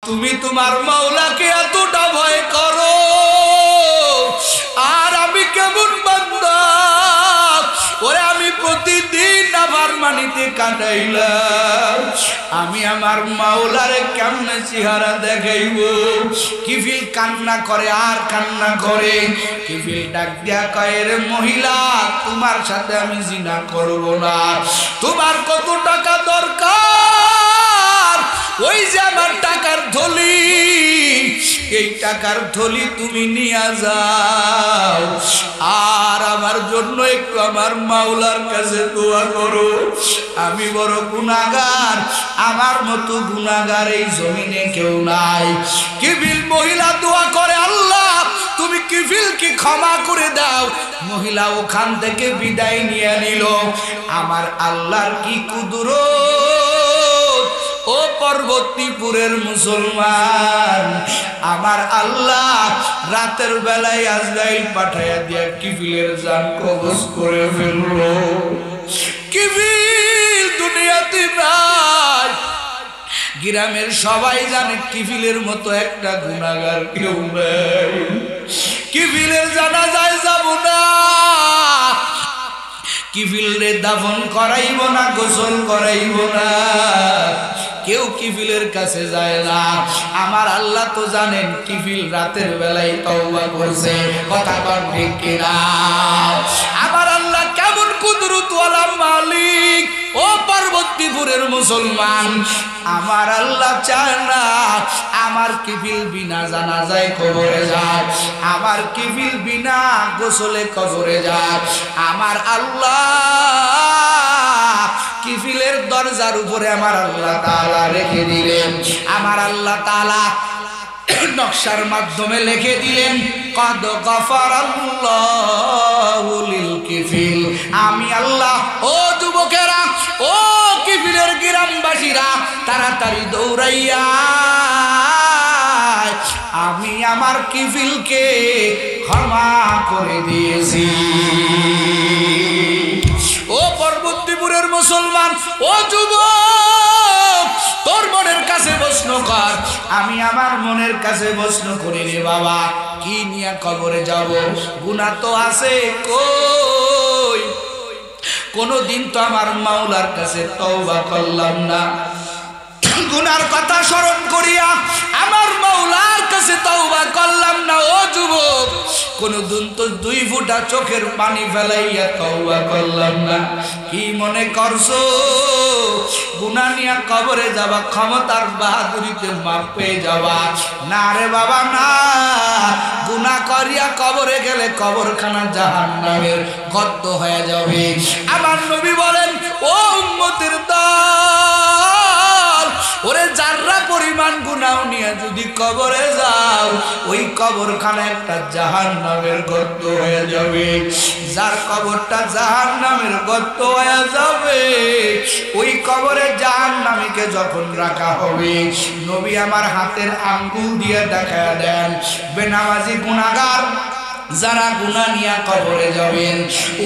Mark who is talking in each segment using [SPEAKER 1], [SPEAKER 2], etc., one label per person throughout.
[SPEAKER 1] তুমি তোমার মাওলাকে এতটা ভয় করো, আর আমি কেমন বান্দা, ওরে আমি প্রতিদিন নাফরমানিতে কাটাইলাম, আমি আমার মাওলারে কেমনে চেহারা দেখাইব? কিফিল কান্না করে আর কান্না করে। কিফিল ডাক দিয়া কয়, রে মহিলা, তোমার সাথে আমি জিনা করব না। তোমার কত টাকা দরকার? ওই যে আমার টাকার থলি, এই টাকার থলি তুমি নিয়ে যাও, আর আমার জন্য একটু আমার মাওলার কাছে দোয়া করো। আমি বড় গুনাহগার, আমার মতো গুনাহগার এই জমিনে কেউ নাই। কিফিল মহিলা দোয়া করে, আল্লাহ তুমি কিফিলকে ক্ষমা করে দাও। মহিলা ওখান থেকে বিদায় নিয়ে নিল। আমার আল্লাহর কি কুদরত! ও পর্বতীপুরের মুসলমান, আমার আল্লাহ রাতের বেলায় আজরাইল পাঠাইয়া দিয়া কিফিলের জান কবজ করে ফেলল। কিফিল দুনিয়াতে নাই। গ্রামের সবাই জানে কিফিলের মতো একটা গুনাহগার কেউ নাই। কিফিলের জানাজায় যাব না, কিফিলের দাফন করাইব না, গোসল করাইব না, কেউ কিফিলের কাছে যায় না। আমার আল্লাহ তো জানেন কিফিল রাতের বেলায় তওবা করছে, কথা কর ঠিক কিনা? আমার আল্লাহ কেমন কুদরতওয়ালা মালিক! ও পর্বতীপুরের মুসলমান, আমার আল্লাহ চায় না আমার কিফিল বিনা জানাজায় কবরে যায়, আমার কিফিল বিনা গোসলে কবরে যায়। আমার আল্লাহ কিফিলের দরজার উপরে আমার আল্লাহ তাআলা রেখে দিলেন। আমার আল্লাহ তাআলা নকশার মাধ্যমে লিখে দিলেন, কদ গফারাল্লাহু লিল কিফিল। আমি আল্লাহ, ও যুবকেরা, ও কিফিলের গ্রামবাসীরা, তাড়াতাড়ি দৌড়াইয়া আমি আমার কিফিলকে ক্ষমা করে দিয়েছি। ও পর্বতীপুরের মুসলমান, ও যুবক, তোর মনের কাছে প্রশ্ন কর, আমি আমার মনের কাছে প্রশ্ন করি রে বাবা, কি নিয়ে কবরে যাব? গুনাহ তো আছে কই? কোনদিন তো আমার মাওলার কাছে তওবা করলাম না। গুনার কথা স্মরণ করিয়া আমার মাওলার কাছে তওবা করলাম না। ও যুবক, কোনদিন তো দুই ফোঁটা চোখের পানি ফেলাইয়া তওবা করলাম না। কি মনে করছো গুনাহ নিয়া কবরে যাবা, ক্ষমতার বাহাদুরিতে মাপ পেয়ে যাবা? না রে বাবা, না। গুনাহ করিয়া কবরে গেলে কবরখানা জাহান্নামের গর্ত হয়ে যাবে। আমার নবী বলেন, ও উম্মতের দল, ওরে যাররা পরিমাণ গুনাহ নিয়ে যদি কবরে যাও, ওই কবরখানা একটা জাহান্নামের গর্ত হয়ে যাবে। যার কবরটা জাহান্নামের গর্ত হয়ে যাবে, ওই কবরে জাহান্নামীকে যখন রাখা হবে, নবী আমার হাতের আঙ্গুল দিয়ে দেখায়া দেন, বেনামাজি গুনাহগার যারা গুনাহ নিয়ে কবরে যাবেন,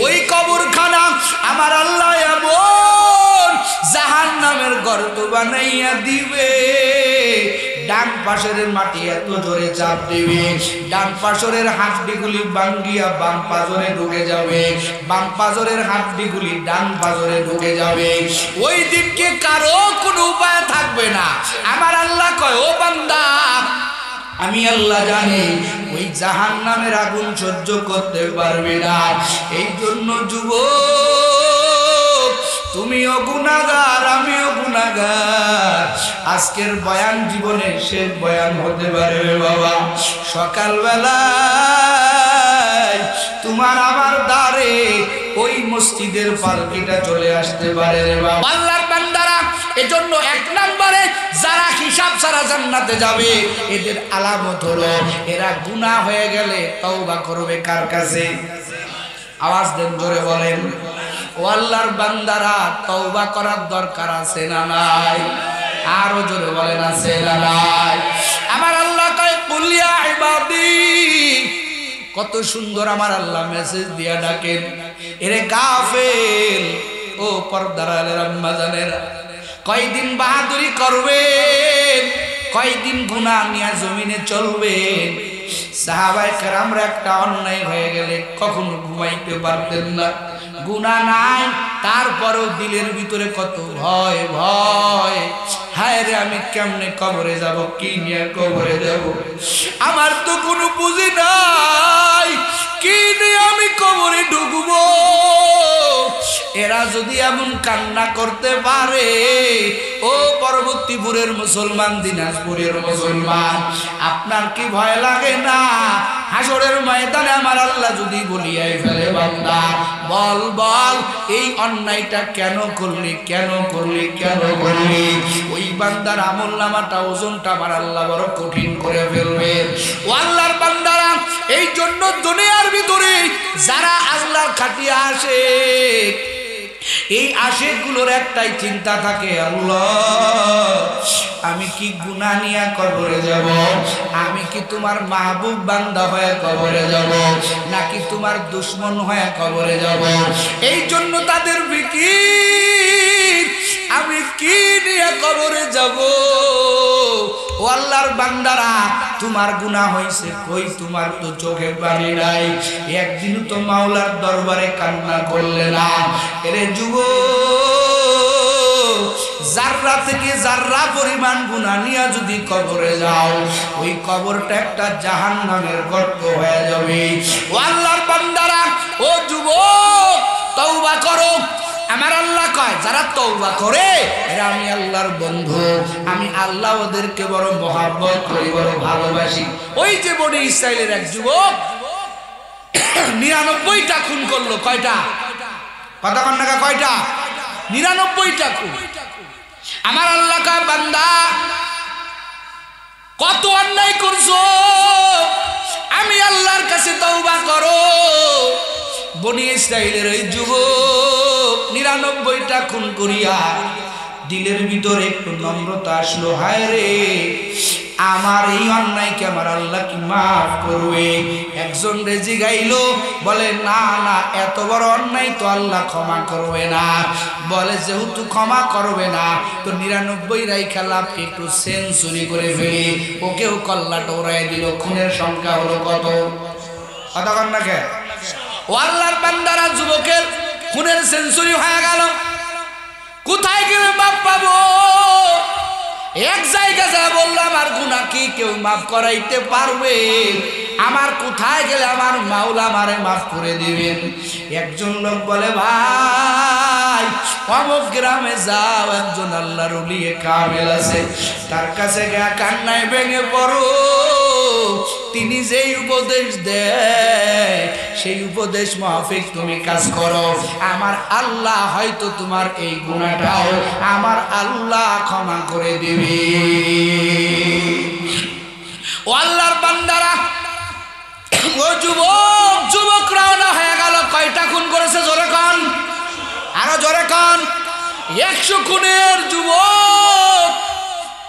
[SPEAKER 1] ওই কবরখানা আমার আল্লাহ এমন জাহান্নামের গর্ত বানাইয়া দিবে। ডান পাশের মাটি এত জোরে চাপ দিবে, ডান পাশের হাড্ডিগুলি ভাঙ্গিয়া বাম পাজরে ঢুকে যাবে, বাম পাজরের হাড্ডিগুলি ডান পাজরে ঢুকে যাবে। ওই দিনকে কারো কোনো উপায় থাকবে না। আমার আল্লাহ কয়, ও বান্দা, আমি আল্লাহ জানি ওই জাহান্নামের আগুন সহ্য করতে পারবে না। এই জন্য যুবক, তুমিও গুনাহগার, আমিও গুনাহগার। আজকের বয়ান জীবনের শেষ বয়ান হতে পারে রে বাবা। সকালবেলায় তোমার আমার দ্বারে ওই মসজিদের পালকিটা চলে আসতে পারে রে বাবা। আল্লাহর বান্দারা, এজন্য এক নম্বরে যারা হিসাব ছাড়া জান্নাতে যাবে, এদের আলামত হলো এরা গুনাহ হয়ে গেলে তওবা করবে কার কাছে? আওয়াজ দেন, জোরে বলেন। ও আল্লাহর বান্দারা, তওবা করার দরকার আছে না নাই? আরো জোরে বলেন, আছে না নাই? আমার আল্লাহ কয়, কুল ইয়া ইবাদি। কত সুন্দর আমার আল্লাহ মেসেজ দিয়া ডাকেন, এরে গাফেল, ও পর্দার আলের আম্মা জানেরা, কয়দিন বাহাদুরি করবেন? কয়দিন গুনাহ নিয়ে জমিনে চলবে? সাহাবায়ে কেরামরা একটা অন্যায় হয়ে গেলে কখনো ঘুমাইতে পারতেন না। গুনাহ নাই, তারপরেও দিলের ভিতরে কত ভয় ভয়, হায় রে আমি কেমনে কবরে যাব, কি নিয়ে কবরে যাব, আমার তো কোনো পুঁজি নাই, কি নিয়ে আমি কবরে ঢুকবো। এরা যদি এমন কান্না করতে পারে, ও পরবর্তীপুরের মুসলমান, দিনাজপুরের মুসলমান, আপনার কি ভয় লাগে না? হাসরের ময়দানে আমার আল্লাহ যদি বলিয়াই ফেলে, বান্দা বল বল এই অন্যায়টা কেন করলি, কেন করলি, কেন করলি, ওই বান্দার আমলনামাটা, ওজনটা আমার আল্লাহ বড় কঠিন করে ফেলবে। ও আল্লাহর বান্দারা, এই জন্য দুনিয়ার ভিতরে যারা আল্লাহর খাটিয়া আসে, এই আশিকগুলোর একটাই চিন্তা থাকে, আল্লাহ আমি কি গুনাহ নিয়ে কবরে যাব, আমি কি তোমার মাহবুব বান্দা হয়ে কবরে যাব, নাকি তোমার দুশমন হয়ে কবরে যাব। এই জন্য তাদের ফিকির, আমি কি নিয়ে কবরে যাব। ও আল্লাহর বান্দারা, তোমার গুনাহ হইছে কই? তোমার তো চোখে পানি নাই, একদিন তো মাওলার দরবারে কান্না করলে না। এরে যুবক, জাররা থেকে জাররা পরিমাণ গুনাহ নিয়ে যদি কবরে যাও, ওই কবরটা একটা জাহান্নামের গর্ত হয়ে যাবে। ও আল্লাহর বান্দারা, ও যুবক, তওবা করো। আমার আল্লাহ কয়, যারা তওবা করে এরা আমি আল্লাহর বন্ধু, আমি আল্লাহ ওদেরকে বড় মহব্বত করি, বড় ভালোবাসি। ওই যে বনি ইসরাইলের এক যুবক 99টা খুন করলো, কয়টা? কথা কন না, কয়টা? 99টা খুন। আমার আল্লাহ কয়, বান্দা কত অন্যায় করছো, আমি আল্লাহর কাছে তওবা করো। বনি ইসরাইলের ওই যুবক 99টা খুন করিয়া দিলের ভিতরে একটু নম্রতা আসলো, হায় রে আমার এই অন্যায়কে আমার আল্লাহ কি মাফ করবে? একজন রে জিগাইলো, বলে না না, এত বড় অন্যায় তো আল্লাহ ক্ষমা করবে না। বলে যেহেতু ক্ষমা করবে না, তো 99 রাইখা লাভ, একটু সেঞ্চুরি করে ফেলি। ওকেও কল্লাটা উড়াই দিল। খুনের সংখ্যা হলো কত? কথা কন না কে? ও আল্লাহর বান্দারা, যুবকের খুনের সেঞ্চুরি হয়ে গেল। কোথায় গেলে মাপ পাবো? এক জায়গা যা বললাম, আর গুনাহ কি কেউ মাফ করাইতে পারবে? আমার কোথায় গেলে আমার মাওলা আমারে মাফ করে দিবেন? একজন লোক বলে, ভাই অমুক গ্রামে যাও, একজন আল্লাহর ওলি কামেল আছে, তার কাছে গিয়ে কান্নায় ভেঙে পড়ো। তিনি যেই উপদেশ দেয়, সেই উপদেশ মাফিক তুমি কাজ করো, আমার আল্লাহ হয়তো তোমার এই গুনাহটাও আমার আল্লাহ ক্ষমা করে দিবে। ও আল্লাহর বান্দারা, ও যুবক, যুবক রওনা হয়ে গেল। কয়টা খুন করেছে? জোরে কন, আরো জোরে কন। 100 খুনের যুবক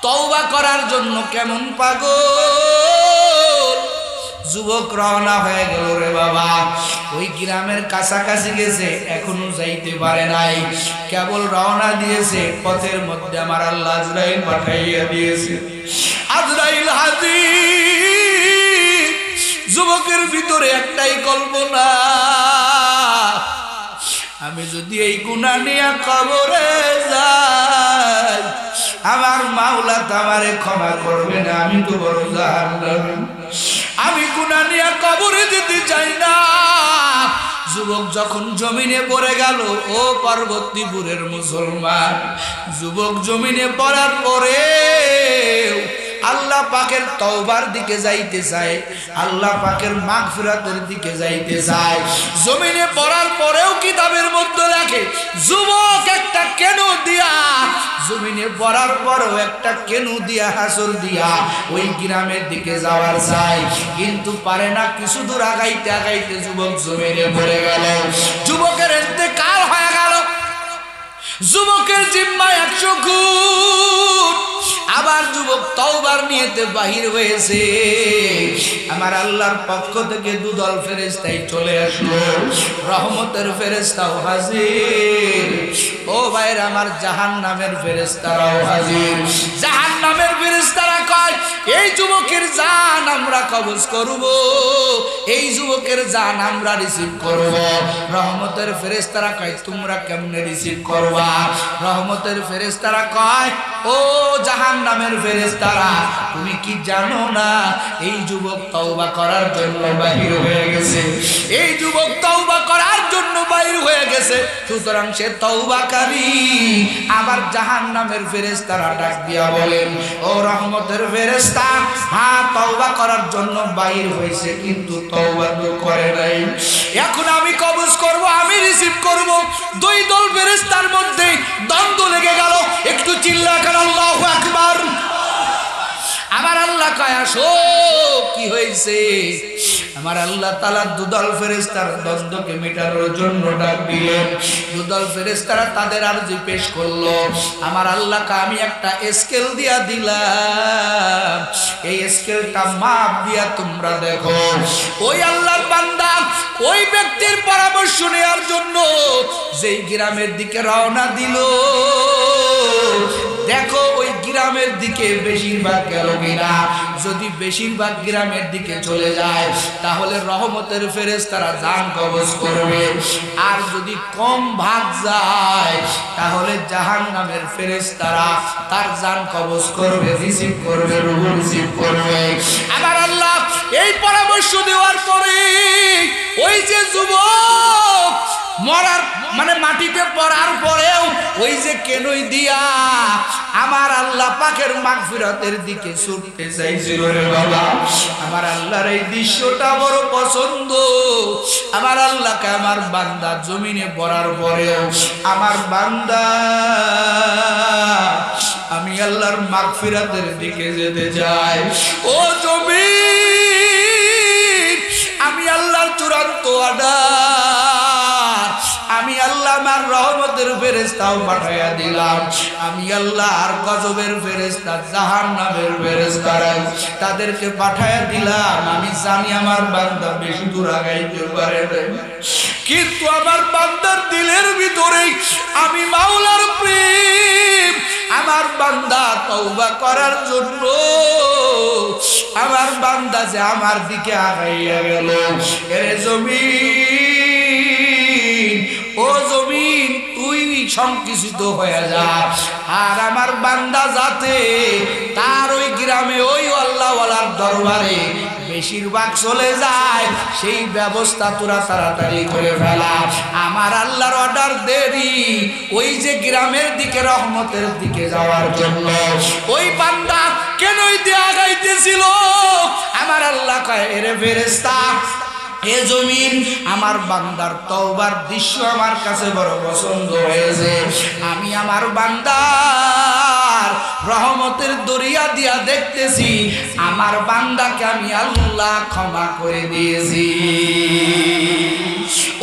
[SPEAKER 1] তওবা করার জন্য কেমন পাগল। যুবক রওনা হয়ে গেল রে বাবা। ওই গ্রামের কাছাকাছি গেছে, এখনো যাইতে পারে নাই, কেবল রওনা দিয়েছে। পথের মধ্যে আমার আল্লাহ আজরাইল পাঠাইয়া দিয়েছে। আজরাইল হাজির। যুবকের ভিতরে একটাই কল্পনা, আমি যদি এই গুনাহ নিয়ে কবরে যাই, আমার মাওলা তো আমারে ক্ষমা করবে না, আমি তো বড় জাহান্নামী। আমি গুনাহ নিয়ে কবরে যেতে চাই না। যুবক যখন জমিনে পড়ে গেল, ও পার্বতীপুরের মুসলমান, যুবক জমিনে পড়ার পরে আল্লাহ পাকের তওবার দিকে যাইতে চায়, আল্লাহ পাকের মাগফিরাতের দিকে যাইতে চায়। জমিনে পড়ার পরেও কিতাবের মধ্যে লেখে, যুবক একটা কেন দিয়া, জমিনে পড়ার পরেও একটা কেন দিয়া, হাসর দিয়া ওই গ্রামের দিকে যাওয়ার চাই, কিন্তু পারে না। কিছু দূর আগাইতে আগাইতে যুবক জমিনে পড়ে গেল। যুবকের ইন্তেকাল হয়ে গেল। যুবকের জিম্মায় 100 খুন। আবার যুবক তওবার নিয়তে বাহির হয়েছে, আমার আল্লাহর পক্ষ থেকে দুদল ফেরেশতাই চলে আসলো, রহমতের ফেরেশতাও হাজির। ও ভাইরা আমার, জাহান্নামের ফেরেশতারাও হাজির। জাহান্নামের ফেরেশতারা কয়, এই যুবকের জান আমরা কবজ করব, এই যুবকের জান আমরা রিসিভ করব। রহমতের ফেরেশতারা কয়, তোমরা কেমনে রিসিভ করবা? রহমতের ফেরেশতারা কয়, ও জাহান্নামের ফেরেশতারা, তুমি কি জানো না এই যুবক তওবা করার জন্য বাহির হয়ে গেছে, এই যুবক তওবা করার জন্য বাহির হয়ে গেছে, সুতরাং সে তওবাকারী। আবার জাহান্নামের ফেরেশতারা ডাক দিয়া বলেন, ও রহমতের ফেরেশতা, হ্যাঁ তওবা করার জন্য বাহির হয়েছে, কিন্তু তওবা তো করে নাই। এখন আমি কবজ করব, আমি রিসিভ করব। দুই দল ফেরেশতার মধ্যে দ্বন্দ্ব লেগে গেল। একটু চিল্লা কর আল্লাহু আকবার। আমার আল্লাহ কয়, আসো, কি হয়েছে? আমার আল্লাহ তাআলা দুদল ফেরেশতার দ্বন্দ্বকে মেটানোর জন্য ডাক দিলেন। দুদল ফেরেশতারা তাদের আরজি পেশ করলো। আমার আল্লাহকে আমি একটা স্কেল দিয়া দিলাম, এই স্কেলটা মাপ দিয়া তোমরা দেখো। ওই আল্লাহর বান্দা ওই ব্যক্তির পরামর্শ নেওয়ার জন্য যেই গ্রামের দিকে রওনা দিল, দেখো ওই গ্রামের দিকে বেশিরভাগ গেল কিনা। যদি বেশিরভাগ গ্রামের দিকে চলে যায় তাহলে রহমতের ফেরেশতারা জান কবজ করবে, আর যদি কম ভাগ যায় তাহলে জাহান্নামের ফেরেশতারা তার জান কবজ করবে, রিসিভ করবে, রূহ রিসিভ করবে। আমার আল্লাহ এই পরামর্শ দেওয়ার পরে ওই যে যুবক মরার মানে মাটিতে পড়ার পরেও ওই যে কেনই দিয়া আমার আল্লাহ পাকের মাগফিরাতের দিকে ছুটতে চাইছিল রে বাবা। আমার আল্লাহর এই দৃশ্যটা বড় পছন্দ। আমার আল্লাহকে আমার বান্দা জমিনে পড়ার পরেও আমার বান্দা আমি আল্লাহর মাগফিরাতের দিকে যেতে চাই। ও জমিন, আমি আল্লাহর চূড়ান্ত অর্ডার, আমি আল্লাহ আমার রহমতের ফেরেশতাও পাঠাইয়া দিলাম, আমি আল্লাহর গজবের ফেরেশতা জাহান্নামের ফেরেশতারা তাদেরকে পাঠাইয়া দিলাম। আমি জানি আমার বান্দা বেশি দূর আগাইতে পারে না, কিন্তু আমার বান্দার দিলের ভিতরে আমি মাওলার প্রেম, আমার বান্দা তওবা করার জন্য আমার বান্দা যে আমার দিকে আগাইয়া গেল। এরে জমিন, ও জমিন, তুই সংকিচিত হয়ে যা, আর আমার বান্দা যাতে তার ওই গ্রামে ওই আল্লাহওয়ালার দরবারে বেশিরভাগ চলে যায় সেই ব্যবস্থা তোরা তাড়াতাড়ি করে ফেলা। আমার আল্লাহর অর্ডার দেরি ওই যে গ্রামের দিকে রহমতের দিকে যাওয়ার জন্য। ওই বান্দা কেনই দেয়া গাইতেছিল, আমার আল্লাহ কয়, এরে ফেরেশতা, এ জমিন, আমার বান্দার তওবার দৃশ্য আমার কাছে বড় পছন্দ হয়েছে। আমি আমার বান্দার রহমতের দরিয়া দিয়া দেখতেছি আমার বান্দাকে আমি আল্লাহ ক্ষমা করে দিয়েছি।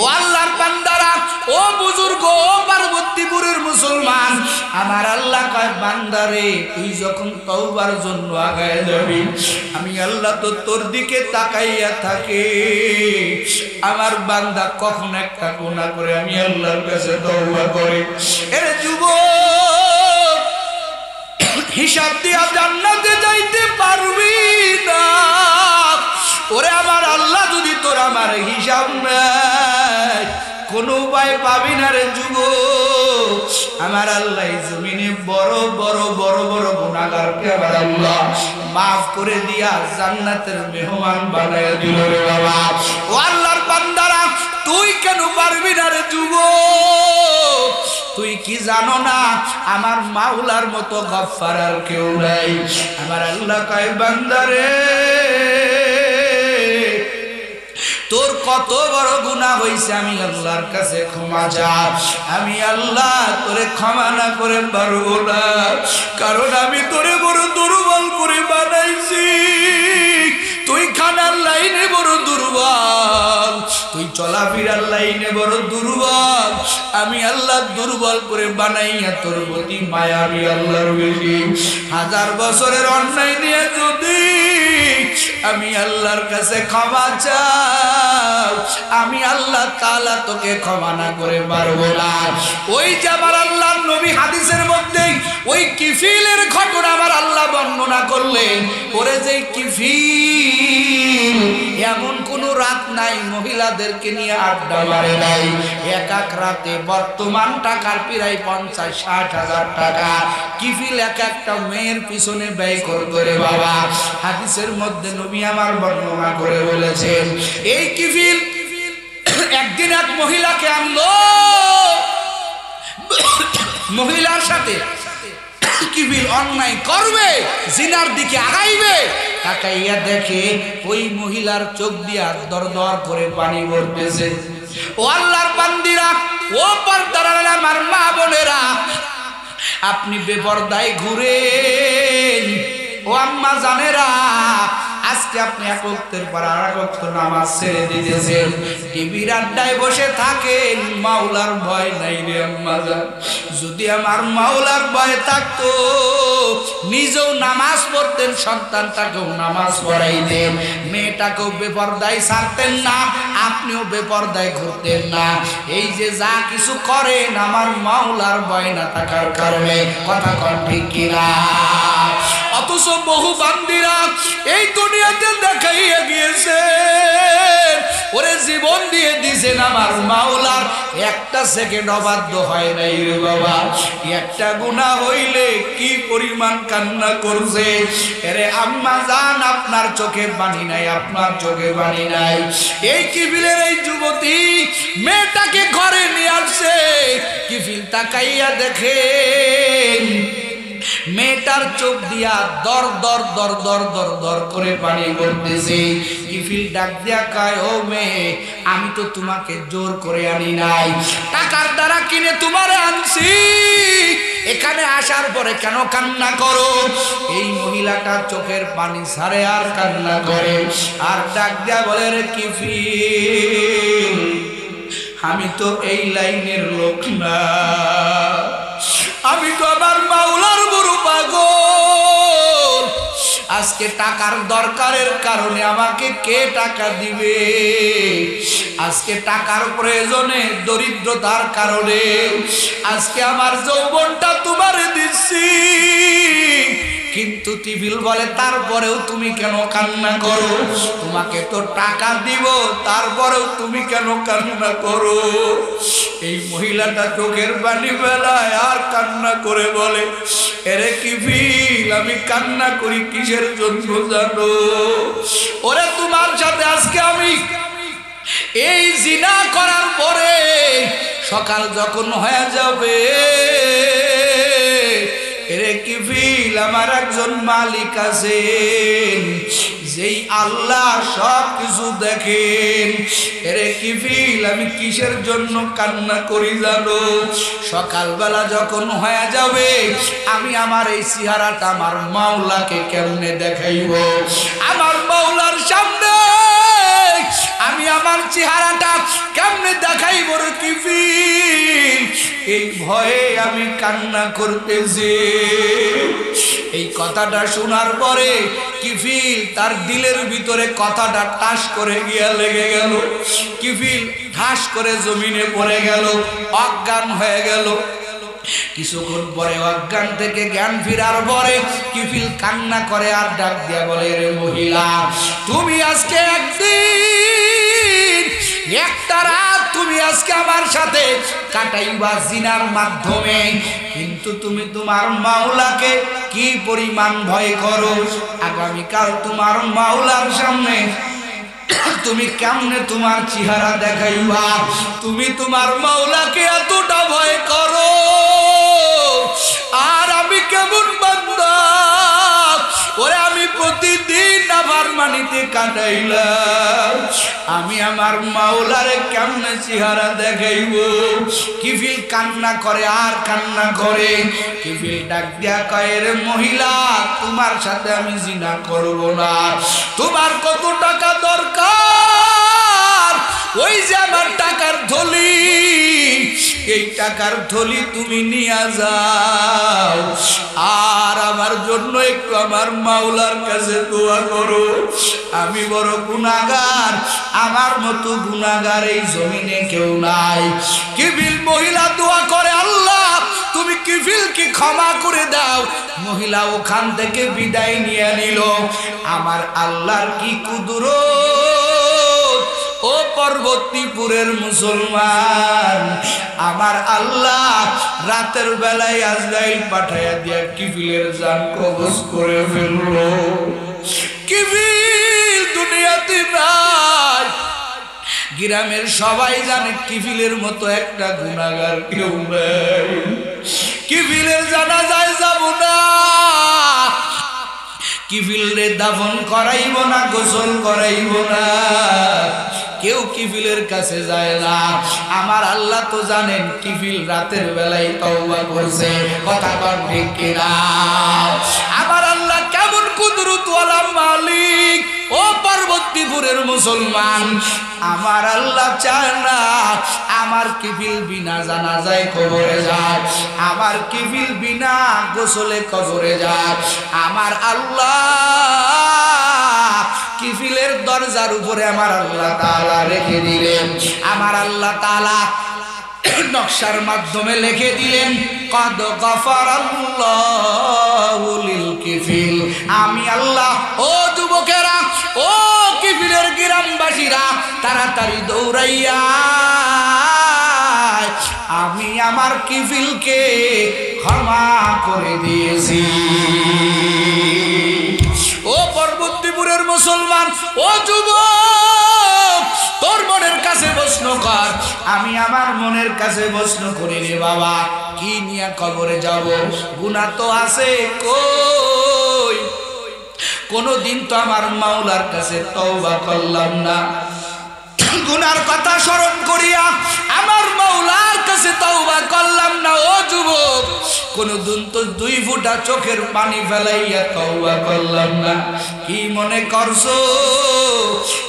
[SPEAKER 1] ও আল্লাহর বান্দারা, ও বুজুর্গ, ও পার্বতীপুরের মুসলমান, আমার আল্লাহ কয়, বান্দারে তুই যখন তওবার জন্য আগায় যাবি আমি আল্লাহ তো তোর দিকে তাকাইয়া থাকে। আমার বান্দা কখন একটা গুনাহ করে আমি আল্লাহর কাছে তওবা করি। এর যুবক, হিসাব দিয়া জান্নাতে যাইতে পারবি না। ওরে আমার আল্লাহ যদি তোর আমার হিসাব নেয় কোনো উপায় পাবি না রে যুবক। আমার আল্লাহ জমিনে বড় বড় বড় বড় গুনাহগারকে আমার আল্লাহ মাফ করে দিয়া জান্নাতের মেহমান বানায়া দিল রে বাবা। ও আল্লাহর বান্দারা, তুই কেন পারবি না রে যুবক? তুই কি জানো না আমার মাওলার মতো গফফার আর কেউ নাই। আমার আল্লাহ কয়, বান্দারে তোর কত বড় গুনাহ হইছে আমি আল্লাহর কাছে ক্ষমা চা। আমি আল্লাহ তোরে ক্ষমা না করে পারবো না, কারণ আমি তোরে বড় দুর্বল করে বানাইছি। তুই খানার লাইনে বড় দুর্বল, তুই চলাফেরার লাইনে লাইনে বড় দুর্বল, আমি আল্লাহ দুর্বল করে বানাইয়া তোর প্রতি মায়া আমি আল্লাহর বেশি। 1000 বছরের অন্যায় নিয়ে যদি আমি আল্লাহর কাছে ক্ষমা চাও, আমি আল্লাহ তাআলা তোকে ক্ষমা না করে পারবো না। ওই যে আমার আল্লাহর নবী হাদিসের মধ্যে ওই কিফিলের ঘটনা আমার আল্লাহ বর্ণনা করলেন। ওরে যে কিফিল এমন কোন রাত নাই মহিলাদেরকে নিয়ে আড্ডা মারে নাই। এক এক রাতে বর্তমান টাকার প্রায় 50-60 হাজার টাকা কিফিল এক একটা মেয়ের পিছনে ব্যয় করে বাবা। হাদিসের মধ্যে নবী আমার বর্ণনা করে বলেছেন, এই কিফিল একদিন এক মহিলাকে আনলো, মহিলার সাথে কিফিল অন্যায় করবে, জিনার দিকে আগাইবে। তাকাইয়া দেখে ওই মহিলার চোখ দিয়া দর দর করে পানি পড়তেছে। ও আল্লাহর বান্দিরা, ও পর্দার আমার মা বোনেরা, আপনি বেপরদায় ঘুরেন। ও আম্মা জানেরা, আজকে আপনি এক ওয়াক্তের পর আরেক ওয়াক্ত নামাজ ছেড়ে দিতেছেন, টিভির আড্ডায় বসে থাকেন, মাওলার ভয় নাই রে আম্মা জান। যদি আমার মাওলার ভয় থাকতো নিজেও নামাজ পড়তেন, সন্তানটাকেও নামাজ পড়াইতেন, মেয়েটাকেও বেপরদায় ছাড়তেন না, আপনিও বেপরদায় ঘুরতেন না। এই যে যা কিছু করেন আমার মাওলার ভয় না থাকার কারণে, কথা কন ঠিক কিনা? অথচ বহু বান্দিরা এই দুনিয়াতে দেখাইয়া গিয়েছে, ওরে জীবন দিয়ে দিয়েছেন আমার মাওলার একটা সেকেন্ড অবাধ্য হয় নাই রে বাবা। একটা গুনাহ হইলে কি পরিমাণ কান্না করছে। আরে আম্মা জান, আপনার চোখে পানি নাই, আপনার চোখে পানি নাই। এই কিফিলের এই যুবতী মেয়েটাকে ঘরে নিয়ে আসছে, কিফিল তাকাইয়া দেখেন মেয়েটার চোখ দিয়া দর দর দর দর দর দর করে পানি পড়তেছে। কিফিল ডাক দিয়া কয়, ও মেয়ে, আমি তো তোমাকে জোর করে আনি নাই, টাকার দ্বারা কিনে তোমারে আনছি, এখানে আসার পরে কেন কান্না করো? এই মহিলাটা চোখের পানি ছাড়ে আর কান্না করে, আর ডাক দিয়া বলে, রে কিফিল, আমি তো এই লাইনের লোক না, আমি তো আমার মাওলার বড় পাগল। আজকে টাকার দরকারের কারণে আমাকে কে টাকা দিবে? আজকে টাকার প্রয়োজনে, দরিদ্রতার কারণে আজকে আমার যৌবনটা তোমারে দিচ্ছি। কিন্তু কিফিল বলে, তারপরেও তুমি কেন কান্না করো? তোমাকে তো টাকা দিব, তারপরেও তুমি কেন কান্না করো? এই মহিলাটা চোখের পানি বেলায় আর কান্না করে বলে, এরে কিফিল, আমি কান্না করি কিসের জন্য জানো? ওরে তোমার সাথে আজকে আমি এই জিনা করার পরে সকাল যখন হয়ে যাবে, এরে কিফিল, আমার একজন মালিক আছেন, যেই আল্লাহ সব কিছু দেখেন। এরে কিফিল, আমি কিসের জন্য কান্না করি জানো? সকালবেলা যখন হয়ে যাবে, আমি আমার এই চেহারাটা আমার মাওলাকে কেমনে দেখাইব? আমার মাওলার সামনে আমি আমার চেহারাটা কেমনে দেখাইব রে কিফিল? এই ভয়ে আমি কান্না করতেছি। এই কথাটা শোনার পরে কিফিল তার দিলের ভিতরে কথাটা টাস করে গিয়া লেগে গেল। কিফিল ঠাস করে জমিনে পড়ে গেল, অজ্ঞান হয়ে গেল। কিছুক্ষণ পরে অজ্ঞান থেকে জ্ঞান ফিরার পরে কিফিল কান্না করে আর ডাক দিয়া বলে, রে মহিলা, তুমি আজকে একদিন একটা রাত তুমি আজকে আমার সাথে কাটাইবা জিনার মাধ্যমে, কিন্তু তুমি তোমার মাওলাকে কি পরিমাণ ভয় করো? আগামীকাল তোমার মাওলার সামনে তুমি কেমনে তোমার চেহারা দেখাইবা? তুমি তোমার মাওলাকে এতটা ভয় করো, আর আমি কেমন বান্দা? ওরে আমি প্রতিদিন নাফরমানিতে কাটাইলাম, আমি আমার মাওলারে কেমনে চেহারা দেখাইব? কিফিল কান্না করে আর কান্না করে। কিফিল ডাক দিয়া কয়, রে মহিলা, তোমার সাথে আমি জিনা করব না। তোমার কত টাকা দরকার ওই যে আমার টাকার থলি, এই টাকার থলি তুমি নিয়ে যাও, আর আমার জন্য একটু আমার মাওলার কাছে দোয়া করো। আমি বড় গুনাহগার, আমার মতো গুনাহগার এই জমিনে কেউ নাই। কিফিল মহিলা দোয়া করে, আল্লাহ তুমি কিফিলকে ক্ষমা করে দাও। মহিলা ওখান থেকে বিদায় নিয়ে নিল। আমার আল্লাহর কি কুদরত ও পর্বতীপুরের মুসলমান, আমার আল্লাহ রাতের বেলায় আজরাইল পাঠাইয়া দিয়া কিফিলের জান কবজ করে ফেললো। কিফিল দুনিয়াতে নাই। গ্রামের সবাই জানে কিফিলের মতো একটা গুনাহগার কেউ নাই। কিফিলের জানাজায় যাব না, কিফিলরে দাফন করাইব না, গোসল করাইব না, কেউ কিফিলের কাছে যায় না। আমার আল্লাহ তো জানেন কিফিল রাতের বেলায় তওবা করছে, কথা কন ঠিক কিনা? আমার আল্লাহ কেমন কুদরতওয়ালা মালিক ও পর্বতীপুরের মুসলমান। আমার আল্লাহ চায় না আমার কিফিল বিনা জানাজায় কবরে যায়, আমার কিফিল বিনা গোসলে কবরে যায়। আমার আল্লাহ কিফিলের দরজার উপরে আমার আল্লাহ তাআলা রেখে দিলেন। আমার আল্লাহ তাআলা নকশার মাধ্যমে লিখে দিলেন, কদ গফারাল্লাহু লিল কিফিল। আমি আল্লাহ, ও যুবকেরা, ও কিফিলের গ্রামবাসীরা, তাড়াতাড়ি দৌড়াইয়া আমি আমার কিফিলকে ক্ষমা করে দিয়েছি। ও পর্বতীপুরের মুসলমান, ও যুবক, তোর মনের কাছে প্রশ্ন কর, আমি আমার মনের কাছে প্রশ্ন করি রে বাবা, কি নিয়ে কবরে যাব? গুনাহ তো আছে কই? কোনদিন তো আমার মাওলার কাছে তওবা করলাম না। গুনার কথা স্মরণ করিয়া আমার মাওলার কাছে তওবা করলাম না। ও যুবক, কোনদিন তো দুই ফোঁটা চোখের পানি ফেলাইয়া তওবা করলাম না। কি মনে করছো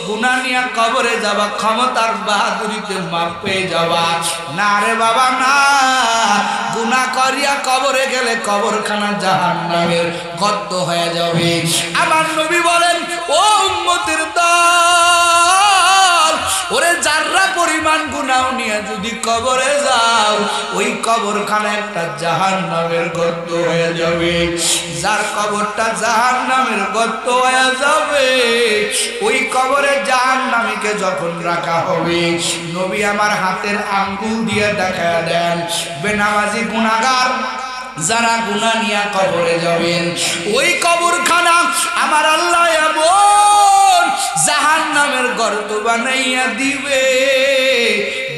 [SPEAKER 1] গুনাহ নিয়ে কবরে যাবা, ক্ষমতার বাহাদুরিতে মাপ পেয়ে যাবা? না রে বাবা না। গুনাহ করিয়া কবরে গেলে কবরখানা জাহান্নামের গর্ত হয়ে যাবে। আমার নবী বলেন, ও উম্মতের দল, ওরে যাররা পরিমাণ গুনাহ নিয়ে যদি কবরে যাও, ওই কবরখানা একটা জাহান্নামের গর্ত হয়ে যাবে। যার কবরটা জাহান্নামের গর্ত হয়ে যাবে, ওই কবরে জাহান্নামীকে যখন রাখা হবে, নবী আমার হাতের আঙ্গুল দিয়ে দেখায়া দেন, বেনামাজি গুনাহগার যারা গুনাহ নিয়ে কবরে যাবেন, ওই কবরখানা আমার আল্লাহ এমন জাহান্নামের গর্ত বানাইয়া দিবে।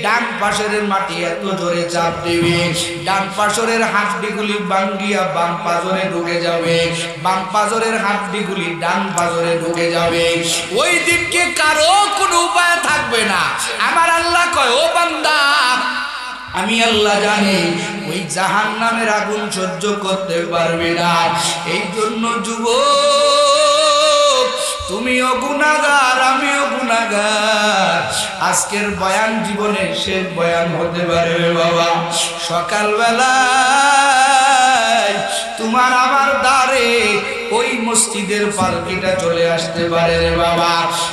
[SPEAKER 1] ডান পাশের মাটি এত জোরে চাপ দিবে, ডান পাশের হাড্ডিগুলি ভাঙ্গিয়া বাম পাজরে ঢুকে যাবে, বাম পাজরের হাড্ডিগুলি ডান পাজরে ঢুকে যাবে। ওই দিনকে কারো কোনো উপায় থাকবে না। আমার আল্লাহ কয়, ও বান্দা, আমি আল্লাহ জানি ওই জাহান্নামের আগুন সহ্য করতে পারবে না। এই জন্য যুবক, তুমিও গুনাহগার, আমিও গুনাহগার। আজকের বয়ান জীবনের শেষ বয়ান হতে পারে রে বাবা। সকালবেলায় তোমার আমার দ্বারে ওই মসজিদের পালকিটা চলে আসতে পারে রে বাবা।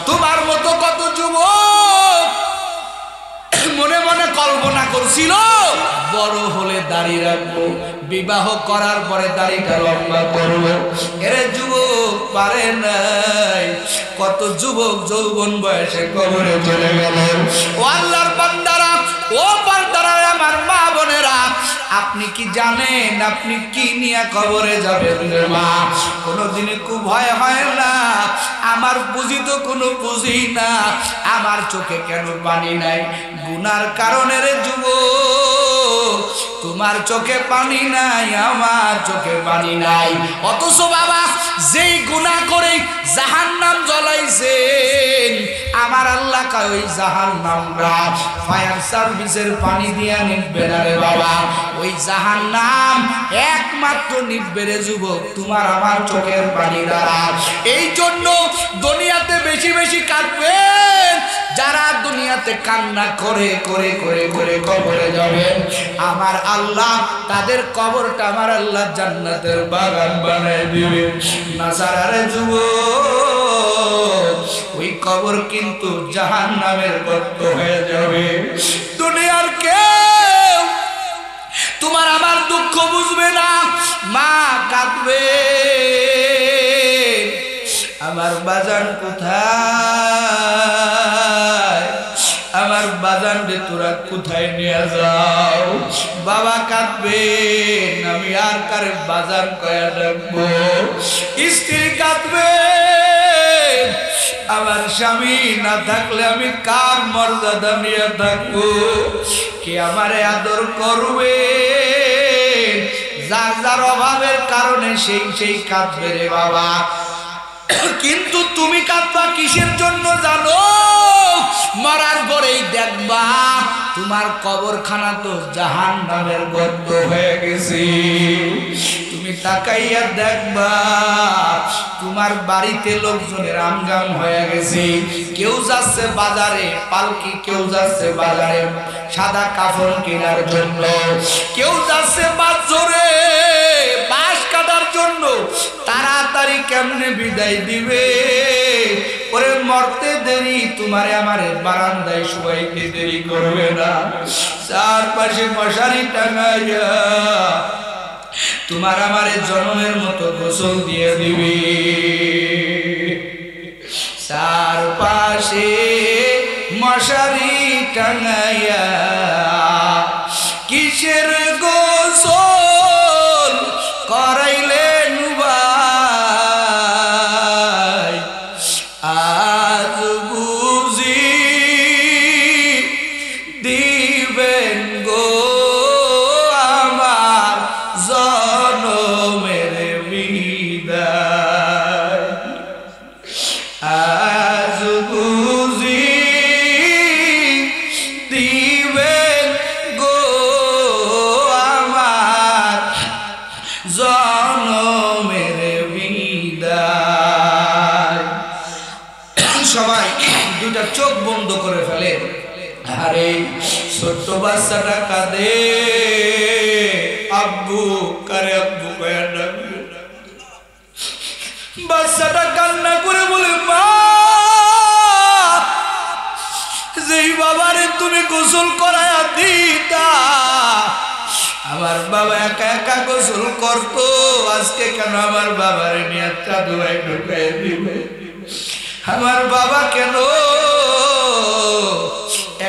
[SPEAKER 1] তোমার মতো কত যুবক মনে মনে কল্পনা করছিল বড় হলে দাড়ি রাখবো, বিবাহ করার পরে দাড়িটা লম্বা করবো। এরে যুবক পারে নাই। কত যুবক যৌবন বয়সে কবরে চলে গেলেন। ও আল্লাহর বান্দারা, ও বান্দারা, আমার মা বোনেরা, আপনি কি জানেন আপনি কি নিয়ে কবরে যাবেন রে মা? কোনোদিনই খুব ভয় হয় না? আমার বুঝি তো কোনো বুঝি না। আমার চোখে কেন পানি নাই? গুনার কারণে রে যুবক, তোমার চোখে পানি নাই, আমার চোখে পানি নাই। অথচ বাবা যেই গুনাহ করে জাহান্নাম জ্বলাইছেন, আমার আল্লাহ এলাকায় ওই জাহান্নামরা ফায়ার সার্ভিসের পানি দিয়া নিভবে না রে বাবা। ওই জাহান্নাম একমাত্র নিভবে রে যুবক তোমার আমার চোখের পানি দ্বারা। এই জন্য দুনিয়াতে বেশি বেশি কাঁদবেন যারা দুনিয়াতে কান্না করে করে করে করে কবরে যাবেন, আমার আল্লাহ তাদের কবরটা আমার আল্লাহ জান্নাতের বাগান বানায় দিবে। নাসারারে যুবক ওই কবর কিন্তু জাহান্নামের গর্ত হয়ে যাবে। দুনিয়ার কেউ তোমার আমার দুঃখ বুঝবে না, মা কাঁদবে আমার বাজান কোথায়, আমার বাজান রে তোরা কোথায় নিয়ে যাও। বাবা কাঁদবে আমি আর কারে বাজান কয়া ডাকবো। স্ত্রী কাঁদবে আমার স্বামী না থাকলে আমি কার মর্যাদা নিয়ে থাকবো, কে আমারে আদর করবে। যার যার অভাবের কারণে সেই সেই কাঁদবে রে বাবা। কিন্তু তুমি কাঁদবা কিসের জন্য জানো? মরার পরেই দেখবা তোমার কবরখানা তো জাহান্নামের গর্ত হয়ে গেছে। তুমি তাকাইয়া দেখবা তোমার বাড়িতে লোকজনের আমগাম হয়ে গেছে। কেউ যাচ্ছে বাজারে পালকি, কেউ যাচ্ছে বাজারে সাদা কাফন কেনার জন্য, কেউ যাচ্ছে বাজারে বাঁশ কাটার জন্য। তাড়াতাড়ি কেমনে বিদায় দিবে? ওরে মরতে দেরি তোমারে আমারে বারান্দায় শুয়াইতে দেরি করবে না। চারপাশে মশারি টাঙাইয়া তোমার আমারে জনমের মতো গোসল দিয়ে দিবে। চারপাশে মশারি টাঙাইয়া কিসের গোসল করাইলেন ভাই? আজ বুঝি দিবেন গো আমার জনমের বিদায়। আজ বুঝি দিবেন গো আমার জনমের বিদায়। সবাই দুইটা চোখ বন্ধ করে ফেলে। আরে ছোট্ট বাচ্চাটা কাঁদে, আব্বু কারে আব্বু কয়া ডাকবে। বাচ্চাটা কান্না করে বলে মা, যেই বাবারে তুমি গোসল করায়া দিতা, আমার বাবা একা একা গোসল করতো, আজকে কেন আমার বাবারে নিয়ে চাদুয়ায় ঢুকাই দিবে? আমার বাবা কেন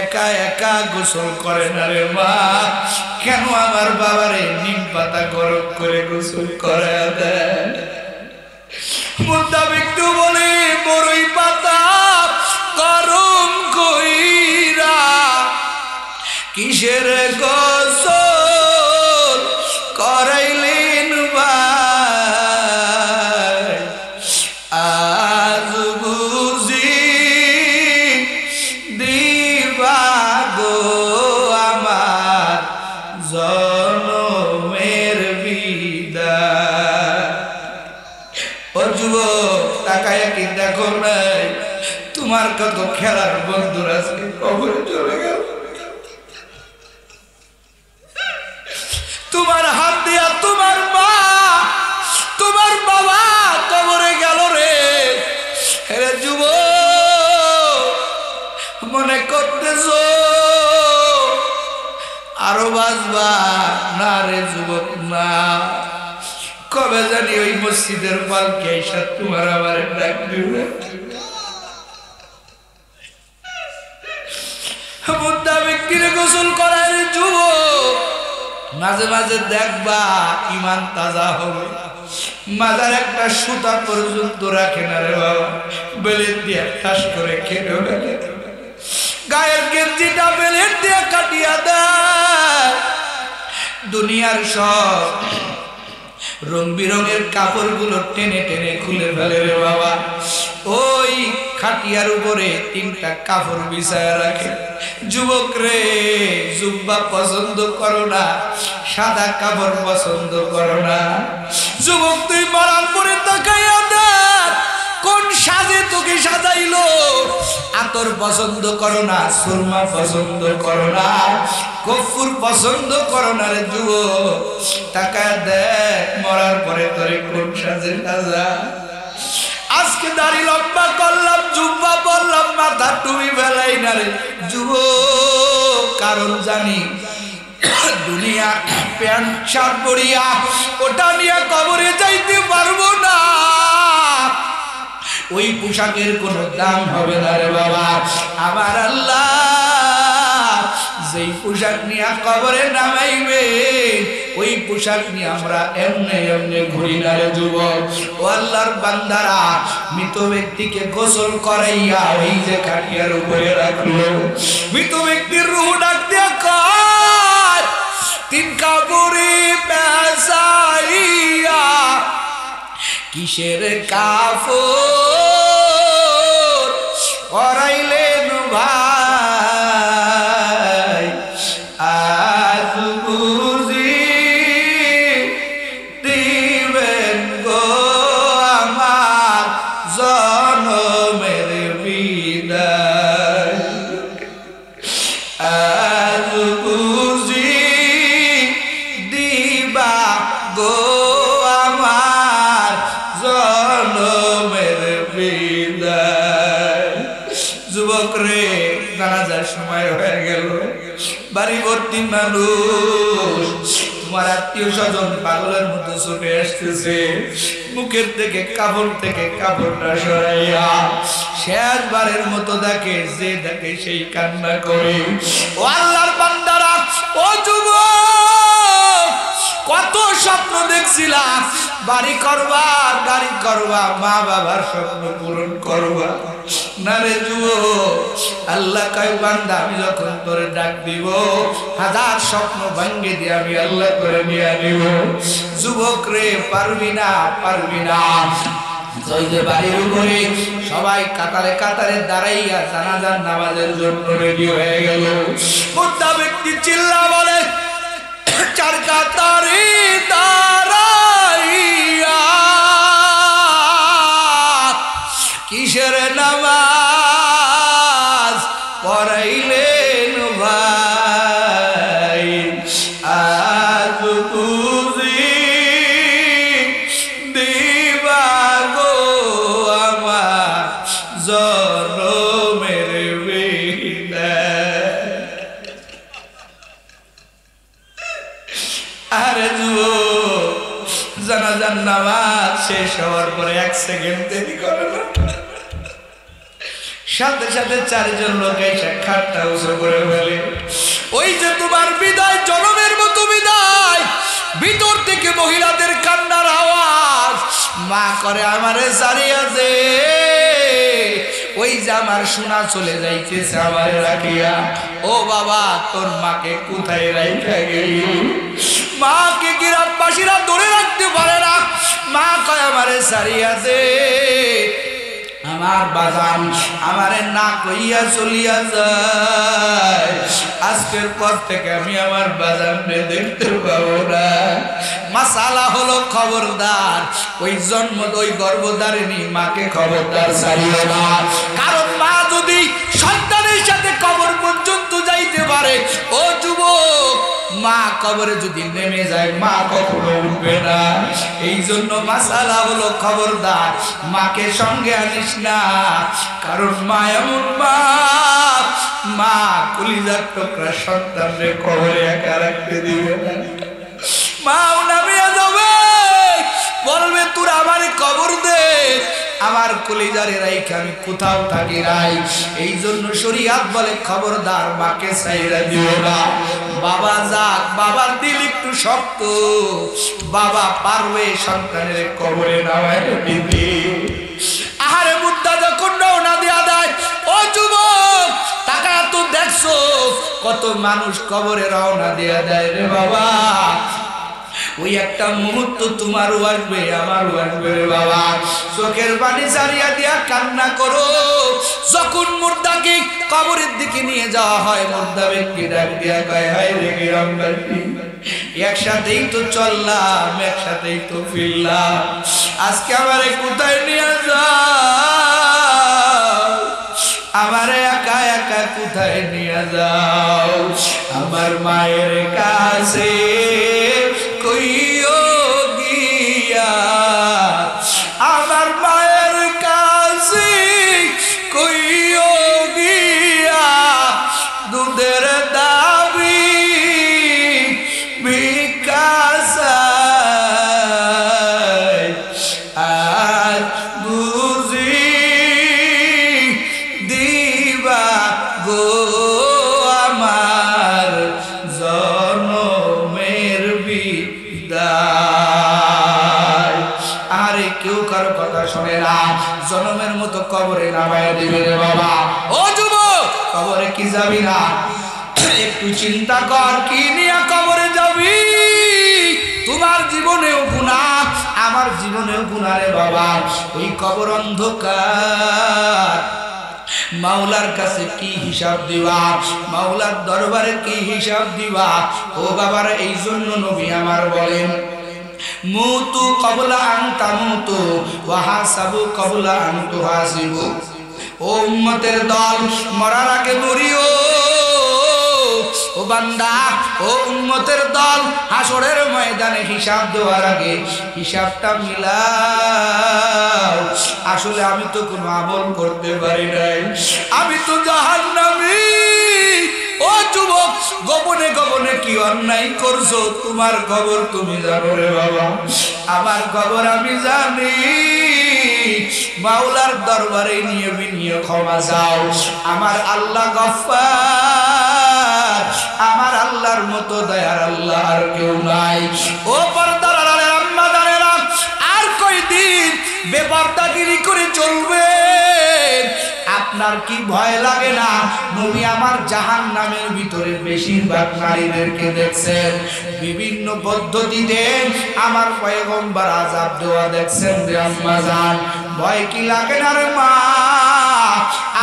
[SPEAKER 1] একা একা গোসল করে না রে মা? কেন আমার বাবারে নিম পাতা গরম করে গোসল করে দেয়? মুদ্দা বিক্তু বলে বড়ই পাতা গরম কইরা কিসের গোসল করাইলেন ভাই? আজ বুঝি দিবা গো আমার জনমের বিদায়। ও যুবক তাকায় কি দেখো নাই তোমার কত খেলার বন্ধুরা আজকে কবরে চলে গেল। তোমার হাত দিয়া তোমার মা তোমার বাবা কবরে গেল রে। হে যুবক মনে করতেছ আরো বাঁচবা না রে যুবক? না, কবে জানি ওই মসজিদের পালকি আইসা তোমার আমার ডাক দিবে। মুদ্দা ব্যক্তির গোসল করার যুবক মাঝে মাঝে দেখবা ইমান তাজা হবে। মাজার একটা সুতা পর্যন্ত রাখে না রে বাবা, বেলেট দিয়ে ঠাস করে খেয়ে ফেলে। গায়ের গেঞ্জিটা বেলেট দিয়ে কাটিয়া দেয়। দুনিয়ার সব রং বিরঙের কাপড়গুলো টেনে টেনে খুলে ফেলে রে বাবা। ওই খাট খাটিয়ার উপরে 3টা কাপড় বিছায়া রাখে। যুবক রে, জুব্বা পছন্দ করো না, সাদা কাপড় পছন্দ করো না। যুবক তুই মরার পরে তাকাইয়া দেখ কোন সাজে তোকে সাজাইলো। আতর পছন্দ করো না, সুরমা পছন্দ করো না, কফুর পছন্দ করো না রে যুবক, তাকায় দেখ মরার পরে তোরে কোন সাজে সাজা। আজকে দাড়ি লম্বা করলাম, জুব্বা পরলাম, মাথা টুপি ফেলাই না রে যুবক, কারণ জানি দুনিয়া প্যান্ট শার্ট পরিয়া ওটা নিয়ে কবরে যাইতে পারবো না। ওই পোশাকের কোনো দাম হবে না রে বাবা। আমার আল্লাহ যেই পোশাক নিয়ে কবরে নামাইবে, ওই পোশাক নিয়ে আমরা এমনি এমনি ঘুরি না রে যুবক। ও আল্লাহর বান্দারা, মৃত ব্যক্তিকে গোসল করাইয়া ওই যে খাটিয়ার উপরে রাখলো, মৃত ব্যক্তির রূহ ডাক দিয়া কয় 3 কাপড়ে পেঁচাইয়া কিসের কাপড় পরাইলেন ভাই, আজ বুঝি দিবেন গো আমার জনমের বিদায়, আজ বুঝি দিবা গো আমার জনমের বিদায়। যুবক রে, জানাজার সময় হয়ে গেল, বাড়ি ভর্তি মানুষ, তোমার আত্মীয় স্বজন পাগলের মতো ছুটে আসতেছে, মুখের থেকে কাপড়টা সরাইয়া শেষবারের মতো দেখে, যে দেখে সেই কান্না করে। ও আল্লাহর বান্দারা, ও যুবক, কত স্বপ্ন দেখছিলাম, বাড়ি করবা, গাড়ি করবা, মা বাবার স্বপ্ন পূরণ করবা না রে যুবক। আল্লাহ কয় বান্দা, আমি যখন তোরে ডাক দিব, 1000 স্বপ্ন ভাঙ্গে দিয়ে আমি আল্লাহ করে নিয়ে নিব। যুবক রে, পারবি না, পারবি না। ওই যে বাড়ির উপরে সবাই কাতারে কাতারে দাঁড়াইয়া জানাজার নামাজের জন্য রেডি হয়ে গেল। মুর্দা ব্যক্তি চিল্লা বলে 4 কাতারে দাঁড়াইয়া কিসের নামাজ পড়াইলেন ভাই, আজ বুঝি দিবা গো আমার জনমের বিদায়। আরে যুবক, জানাজার নামাজ শেষ হওয়ার পরে 1 সেকেন্ড দেরি করে না, সাথে সাথে 4 জন লোক এসে খাটটা উঁচু করে ফেলে। ওই যে তোমার বিদায়, জনমের মতো বিদায়। ভিতর থেকে মহিলাদের কান্নার আওয়াজ, মা করে আমারে সারিয়া দে, ওই যে আমার সোনা চলে যাইতেছে আমারে রাখিয়া। ও বাবা, তোর মাকে কোথায় রাইখা গেলি? মাকে গ্রামবাসীরা ধরে রাখতে পারে না, মা কয় আমারে সারিয়া দে, আমার বাজান আমারে না কইয়া চলিয়া যায়, আজকের পর থেকে আমি আমার বাজানকে দেখতে পাবো না। মাসালা হলো খবরদার, ওই জন্ম ওই গর্ভধারিণী মাকে খবরদার ছাড়িও না। কারণ মা যদি সন্তানের সাথে কবর পর্যন্ত যাইতে পারে, ও যুবক, মা কবরে যদি নেমে যায়, মা কখনো উঠবে না। এই জন্য মাসালা হলো খবরদার, মাকে সঙ্গে আনিস না। কারণ মা এমন মা কলিজার টুকরা সন্তানরে কবরে একা রাখতে দিবে না। মাও নামিয়া যাবে, বলবে তোর আমার কবর দে, আমার কলিজারে রাইখা আমি কোথাও থাকি নাই। এই জন্য শরীয়ত বলে খবরদার মাকে ছাইরা দিও না। বাবা যাক, বাবার দিল একটু শক্ত, বাবা পারবে সন্তানের কবরে নামায় দিতে। আহারে মুদ্দা যখন রওনা দিয়া দেয়, ও যুবক টাকা তো দেখছো কত মানুষ কবরে রওনা দিয়া দেয় রে বাবা। ওই একটা মুহূর্ত তোমারও আসবে, আমারও আসবে রে বাবা। চোখের পানি ছাড়িয়া দিয়া কান্না করো, যখন মুর্দাকে কবরের দিকে নিয়ে যাওয়া হয়, মুর্দা ব্যক্তি ডাক দিয়া কয়, হায় রে গ্রামবাসী, একসাথেই তো চললাম, একসাথেই তো ফিরলাম, আজকে আমারে কোথায় নিয়ে যাও? আমারে একা একা কোথায় নিয়ে যাও? আমার মায়ের কাছে কইও গিয়া, আমার মায়ের কাছে কইও গিয়া, দুধের দাবি বিকাশ আর বুঝি দিবা গো আমার জনমের বিদায়। আরে কেউ কারো কথা শোনে না, জনমের মতো কবরে নামায় দিবে রে বাবা। ও যুবক, কবরে কি যাবি না? একটু চিন্তা কর, কি নিয়ে কবরে যাবি? তোমার জীবনেও গুনাহ, আমার জীবনেও গুনাহ রে বাবা। ওই কবর অন্ধকার, মাওলার কাছে কি হিসাব দিবা? মাওলার দরবারে কি হিসাব দিবা? ও বাবার, এই জন্য নবী আমার বলেন, মুতু ক্বাবলা আন তামুতু ওয়া হাসাবু ক্বাবলা আন তুহাসিবু। ও উম্মতের দল, মরার আগে মরিও। ও বান্দা, ও উম্মতের দল, হাসরের ময়দানে হিসাব দেওয়ার আগে হিসাবটা মিলাও। আসলে আমি তো কোনো আমল করতে পারি নাই, আমি তো জাহান্নামী। ও যুবক, গোপনে গোপনে কি অন্যায় করছো? তোমার খবর তুমি জানো রে বাবা, আমার খবর আমি জানি। মাওলার দরবারে নিয়ে বিনিয়ে ক্ষমা চাও। আমার আল্লাহ গফফার, আমার আল্লাহর মতো দয়ার আল্লাহ আর কেউ নাই। ও পর্দার আড়ালের আম্মা জানেরা, আর কয়দিন বেপরদাগিরি করে চলবে? আপনার কি ভয় লাগে না? নবী আমার জাহান্নামের ভিতরে বেশিরভাগ নারীদেরকে দেখছেন, বিভিন্ন পদ্ধতিতে আমার পয়গম্বর আযাব দেওয়া দেখছেন রে আম্মা জান। ভয় কি লাগে না রে মা?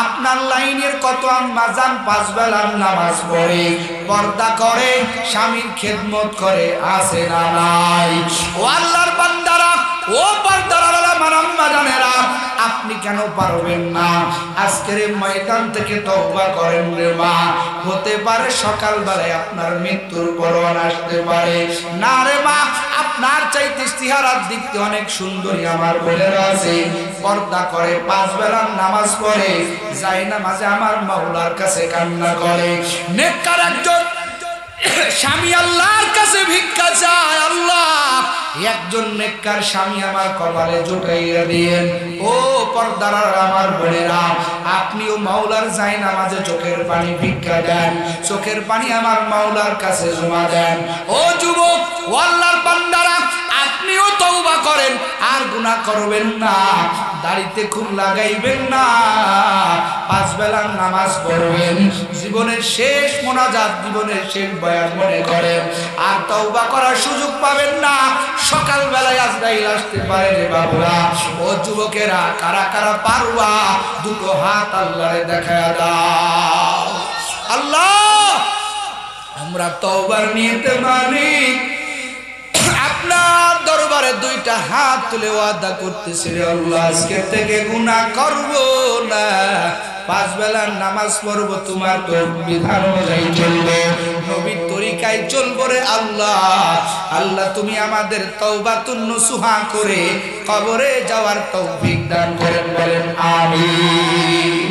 [SPEAKER 1] আপনার লাইনের কত আম্মা জান 5 বেলার নামাজ পড়ে, পর্দা করে, স্বামীর খেদমত করে, আছে না নাই? ও আল্লাহর বান্দারা, ও পর্দার আমার আম্মা জানেরা, আপনি কেন পারবেন না? আজকের ময়দান থেকে তওবা করেন রে মা। হতে পারে সকালবেলায় আপনার মৃত্যুর পরোয়ান আসতে পারে না রে মা। আপনার চাইতে চেহারার দিক থেকে অনেক সুন্দরী আমার বোনেরা আছে, পর্দা করে, 5 বেলার নামাজ পড়ে, যায় না মাঝে আমার মাওলার কাছে কান্না করে। নেককার একজন স্বামী আল্লাহর কাছে ভিক্ষা চায়, আল্লাহ একজন নেককার স্বামী আমার কপালে জুটাইয়া দিয়েন। ও পর্দার আমার বোনেরা, আপনিও মাওলার যায় না মাঝে চোখের পানি ভিক্ষা দেন, চোখের পানি আমার মাওলার কাছে জমা দেন। ও যুবক, ও আল্লাহর বান্দারা, আপনিও তওবা করেন, আর গুনাহ করবেন না, দাড়িতে খুব লাগাইবেন না, 5 বেলার নামাজ পড়বেন, জীবনের শেষ মোনাজাত, জীবনের শেষ বয়ান মনে করেন, আর তওবা করার সুযোগ পাবেন না। সকাল বেলায় আজরাইল আসতে পারে রে বাবুরা। ও যুবকেরা, কারা কারা পারবা? দুটো হাত আল্লাহরে দেখায়া দাও। আল্লাহ, আমরা তওবার নিয়তে মানি, আপনার দরবারে 2টা হাত তুলে ওয়াদা করতেছি রে আল্লাহ, আজকে থেকে গুনাহ করব না, 5 বেলার নামাজ পড়ব, তোমার বিধান অনুযায়ী চলবো, নবীর তরিকায় চলবো রে আল্লাহ। আল্লাহ, তুমি আমাদের তওবাতুন নসুহা করে কবরে যাওয়ার তৌফিক দান করেন, বলেন আমিন।